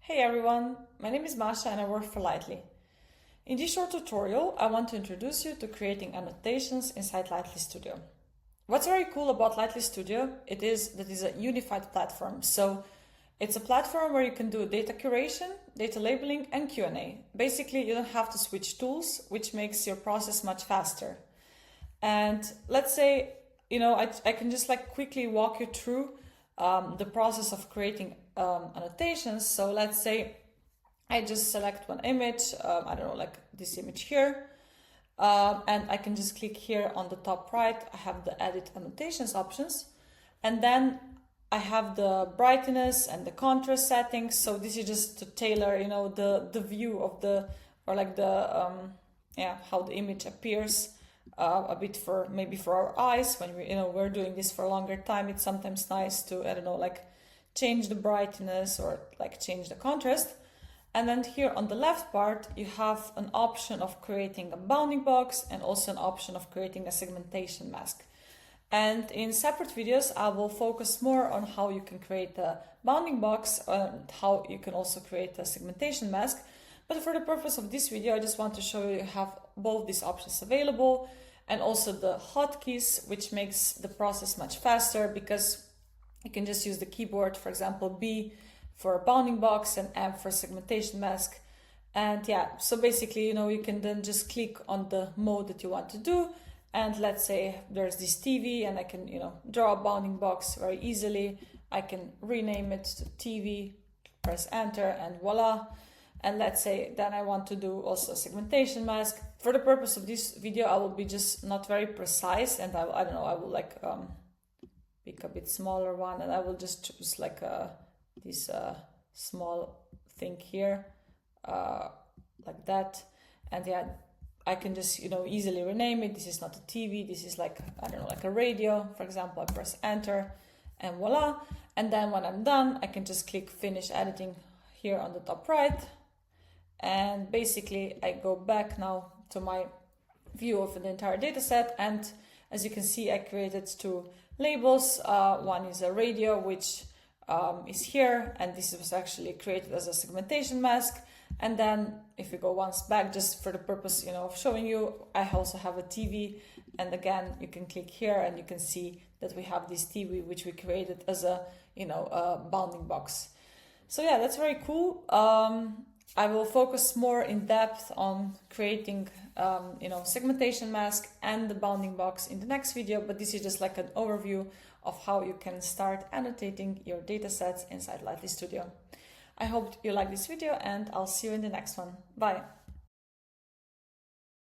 Hey everyone, my name is Masa and I work for Lightly. In this short tutorial, I want to introduce you to creating annotations inside LightlyStudio. What's very cool about LightlyStudio, it is that it's a unified platform. So it's a platform where you can do data curation, data labeling, and Q&A. Basically, you don't have to switch tools, which makes your process much faster. And let's say, I can just quickly walk you through the process of creating annotations. So let's say I just select one image, I don't know, like this image here, and I can just click here on the top right. I have the edit annotations options, and then I have the brightness and the contrast settings. So this is just to tailor, the view of the, or like the, how the image appears. A bit for maybe for our eyes when we're doing this for a longer time. It's sometimes nice to change the brightness or change the contrast. And then here on the left part you have an option of creating a bounding box and also an option of creating a segmentation mask. And in separate videos I will focus more on how you can create a bounding box and how you can also create a segmentation mask. But for the purpose of this video, I just want to show you have both these options available, and also the hotkeys, which makes the process much faster because you can just use the keyboard, for example, B for a bounding box and M for segmentation mask. And so basically, you can then just click on the mode that you want to do. And let's say there's this TV and I can, draw a bounding box very easily. I can rename it to TV, press enter, and voila. And let's say then I want to do also a segmentation mask. For the purpose of this video, I will be just not very precise, and I will pick a bit smaller one, and I will just choose this small thing here, like that. And I can just easily rename it. This is not a TV. This is like a radio, for example. I press enter, and voila. And then when I'm done, I can just click finish editing here on the top right. And basically I go back now to my view of the entire data set, and as you can see I created two labels. One is a radio, which is here, and this was actually created as a segmentation mask. And then if we go once back, just for the purpose of showing you, I also have a TV, and again you can click here and you can see that we have this TV which we created as a a bounding box. So that's very cool. I will focus more in depth on creating, segmentation mask and the bounding box in the next video, but this is just like an overview of how you can start annotating your datasets inside LightlyStudio. I hope you like this video, and I'll see you in the next one. Bye.